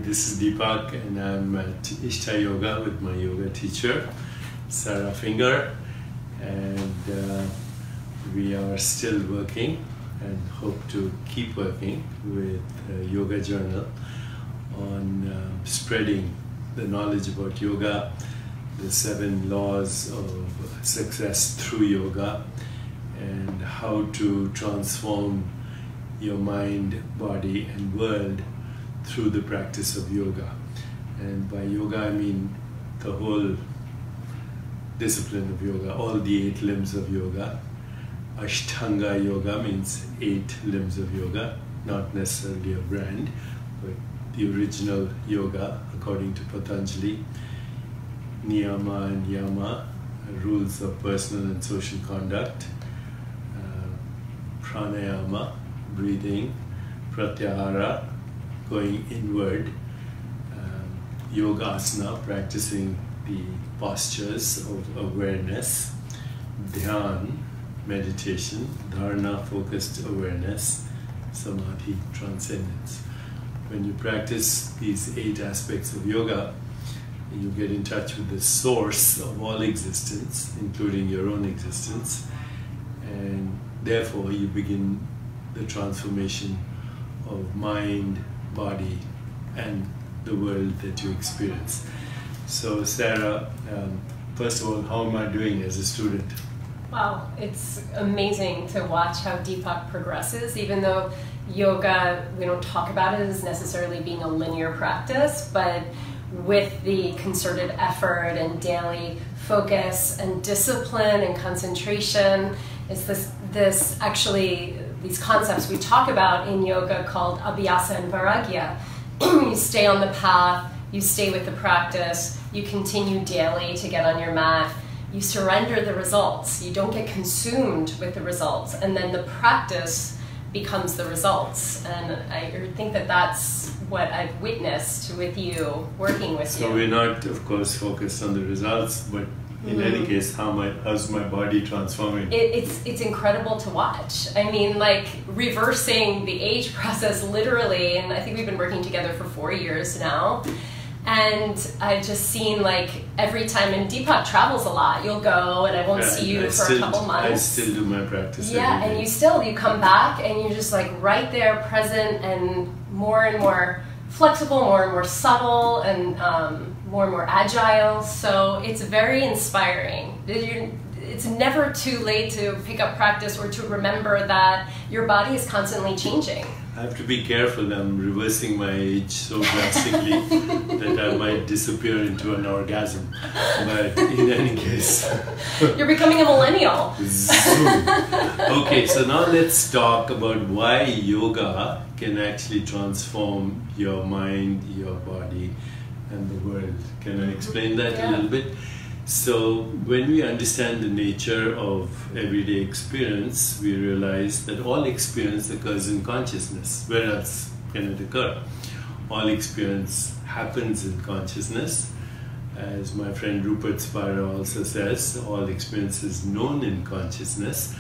this is Deepak and I'm at ISHTA Yoga with my yoga teacher, Sarah Finger, and we are still working and hope to keep working with Yoga Journal on spreading the knowledge about yoga, the 7 laws of success through yoga, and how to transform your mind, body and world through the practice of yoga. And by yoga I mean the whole discipline of yoga, all the 8 limbs of yoga. Ashtanga yoga means 8 limbs of yoga, not necessarily a brand, but the original yoga according to Patanjali. Niyama and yama, rules of personal and social conduct. Pranayama, breathing. Pratyahara, going inward. Yogasana, practicing the postures of awareness. Dhyan, meditation. Dharana, focused awareness. Samadhi, transcendence. When you practice these 8 aspects of yoga, you get in touch with the source of all existence, including your own existence, and therefore you begin the transformation of mind, body, and the world that you experience. So Sarah, first of all, how am I doing as a student? Wow, it's amazing to watch how Deepak progresses, even though yoga, we don't talk about it as necessarily being a linear practice, but with the concerted effort and daily focus and discipline and concentration, is this actually these concepts we talk about in yoga called abhyasa and vairagya. You stay on the path, you stay with the practice, you continue daily to get on your mat, you surrender the results, you don't get consumed with the results, and then the practice becomes the results. And I think that that's what I've witnessed with you, working with you. So we're not, of course, focused on the results, but in any case, how's my body transforming? It's incredible to watch. I mean, like reversing the age process literally, and I think we've been working together for 4 years now. And I've just seen like every time, and Deepak travels a lot, you'll go and I won't see you for a couple months. I still do my practice. Yeah, and you come back and you're just like right there present and more flexible, more and more subtle, and more and more agile. So it's very inspiring. It's never too late to pick up practice or to remember that your body is constantly changing. I have to be careful. I'm reversing my age so drastically that I might disappear into an orgasm. But in any case... You're becoming a millennial. Zoom. Okay, so now let's talk about why yoga can actually transform your mind, your body, and the world. Can I explain that a little bit? So when we understand the nature of everyday experience, we realize that all experience occurs in consciousness. Where else can it occur? All experience happens in consciousness. As my friend Rupert Spira also says, all experience is known in consciousness,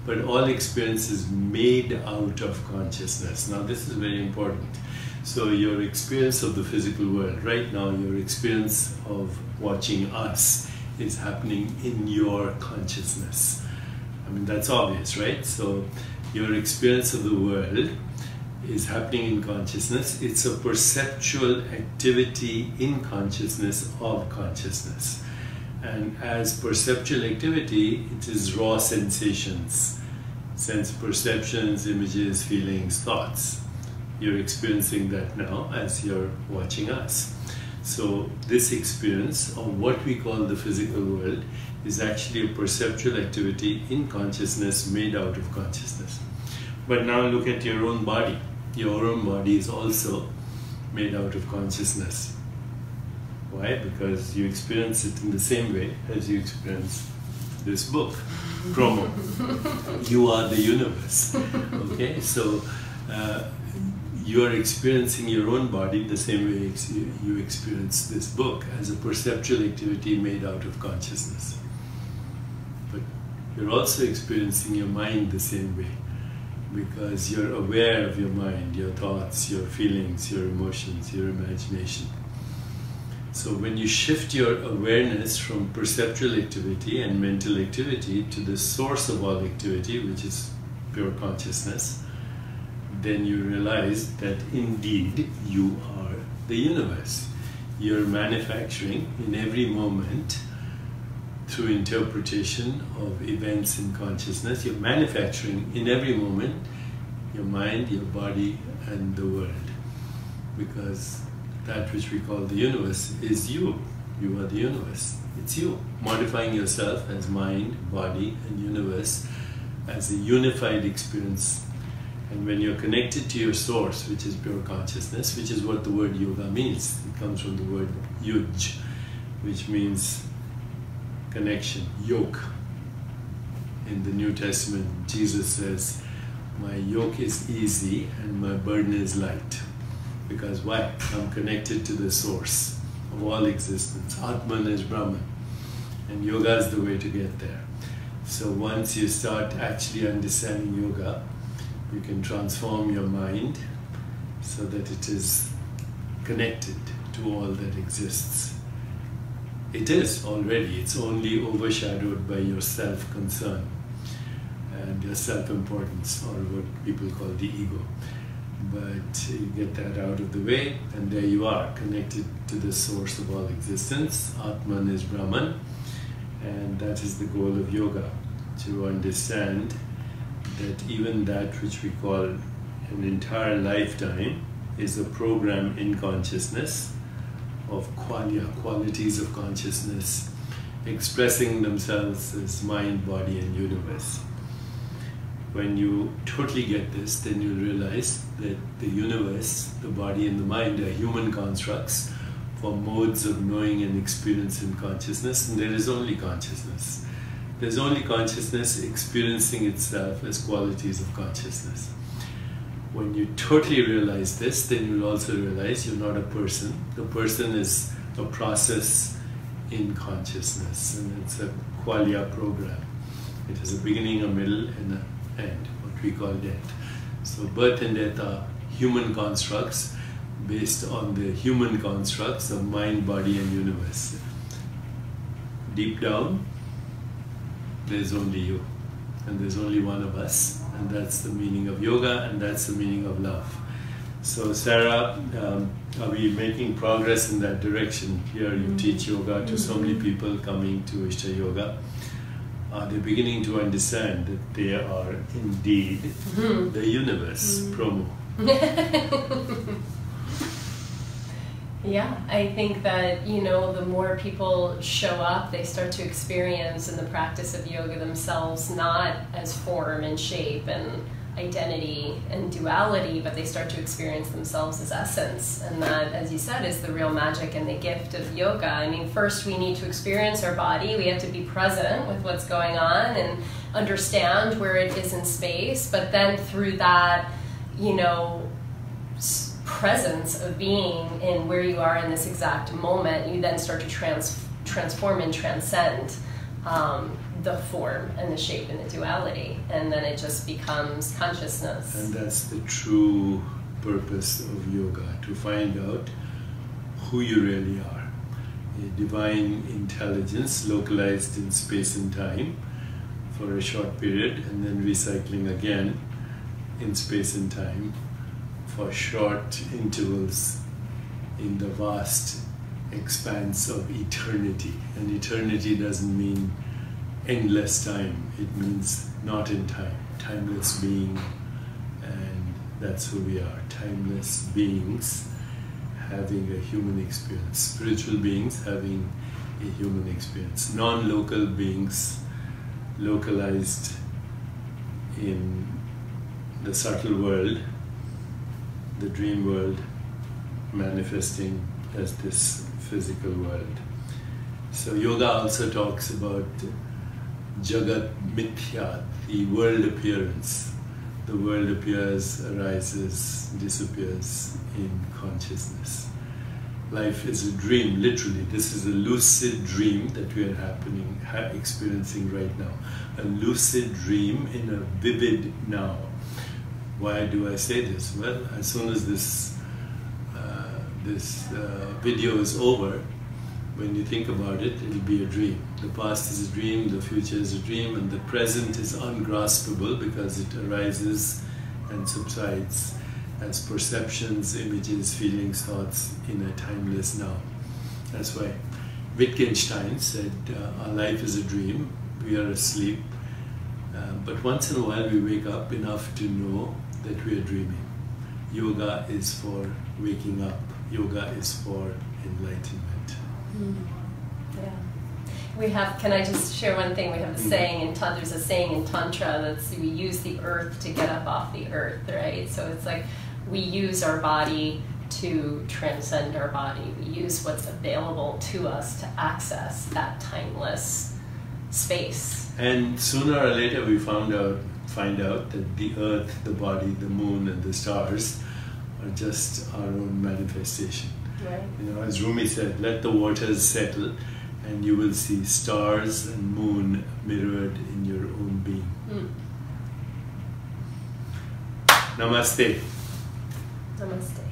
but all experience is made out of consciousness. Now this is very important. So your experience of the physical world, right now your experience of watching us is happening in your consciousness. I mean, that's obvious, right? So your experience of the world is happening in consciousness. It's a perceptual activity in consciousness of consciousness. And as perceptual activity, it is raw sensations, sense perceptions, images, feelings, thoughts. You're experiencing that now as you're watching us. So this experience of what we call the physical world is actually a perceptual activity in consciousness made out of consciousness. But now look at your own body. Your own body is also made out of consciousness. Why? Because you experience it in the same way as you experience this book, promo. You are the universe. Okay, so you are experiencing your own body the same way you experience this book, as a perceptual activity made out of consciousness. But you're also experiencing your mind the same way. because you're aware of your mind, your thoughts, your feelings, your emotions, your imagination. So when you shift your awareness from perceptual activity and mental activity to the source of all activity, which is pure consciousness, then you realize that indeed you are the universe. You're manufacturing in every moment through interpretation of events in consciousness. You're manufacturing in every moment your mind, your body, and the world. Because that which we call the universe is you. You are the universe. It's you. Modifying yourself as mind, body, and universe as a unified experience. And when you're connected to your source, which is pure consciousness, which is what the word yoga means. It comes from the word yuj, which means connection, yoke. In the New Testament, Jesus says, "My yoke is easy and my burden is light." Because why? I'm connected to the source of all existence. Atman is Brahman. And yoga is the way to get there. So once you start actually understanding yoga, you can transform your mind so that it is connected to all that exists. It is already, it's only overshadowed by your self-concern and your self-importance, or what people call the ego. But you get that out of the way, and there you are, connected to the source of all existence. Atman is Brahman, and that is the goal of yoga, to understand that even that which we call an entire lifetime is a program in consciousness of qualia, qualities of consciousness, expressing themselves as mind, body, and universe. When you totally get this, then you realize that the universe, the body and the mind are human constructs for modes of knowing and experience in consciousness, and there is only consciousness. There's only consciousness experiencing itself as qualities of consciousness. When you totally realize this, then you'll also realize you're not a person. The person is a process in consciousness, and it's a qualia program. It has a beginning, a middle, and an end, what we call death. So birth and death are human constructs based on the human constructs of mind, body, and universe. Deep down, there's only you, and there's only one of us, and that's the meaning of yoga, and that's the meaning of love. So Sarah, are we making progress in that direction? Here you teach yoga to so many people coming to ISHTA Yoga. Are they beginning to understand that they are indeed the universe? Promo. Yeah, I think that, you know, the more people show up, they start to experience in the practice of yoga themselves not as form and shape and identity and duality, but they start to experience themselves as essence. And that, as you said, is the real magic and the gift of yoga. I mean, first we need to experience our body. We have to be present with what's going on and understand where it is in space. But then through that, you know, presence of being in where you are in this exact moment, you then start to transform and transcend the form and the shape and the duality, and then it just becomes consciousness. And that's the true purpose of yoga, to find out who you really are. A divine intelligence localized in space and time for a short period, and then recycling again in space and time for short intervals in the vast expanse of eternity. And eternity doesn't mean endless time, it means not in time, timeless being, and that's who we are, timeless beings having a human experience, spiritual beings having a human experience, non-local beings localized in the subtle world, the dream world, manifesting as this physical world. So yoga also talks about Jagat Mithya, the world appearance. The world appears, arises, disappears in consciousness. Life is a dream, literally. This is a lucid dream that we are experiencing right now. A lucid dream in a vivid now, Why do I say this? Well, as soon as this video is over, when you think about it, it'll be a dream. The past is a dream, the future is a dream, and the present is ungraspable because it arises and subsides as perceptions, images, feelings, thoughts in a timeless now. That's why Wittgenstein said, our life is a dream, we are asleep, but once in a while we wake up enough to know that we are dreaming. Yoga is for waking up. Yoga is for enlightenment. Yeah. We have, can I just share one thing? We have a saying in there's a saying in Tantra that's we use the earth to get up off the earth, right? So it's like we use our body to transcend our body. We use what's available to us to access that timeless space. And sooner or later we find out that the earth, the body, the moon, and the stars are just our own manifestation. Right. You know, as Rumi said, let the waters settle and you will see stars and moon mirrored in your own being. Namaste. Namaste.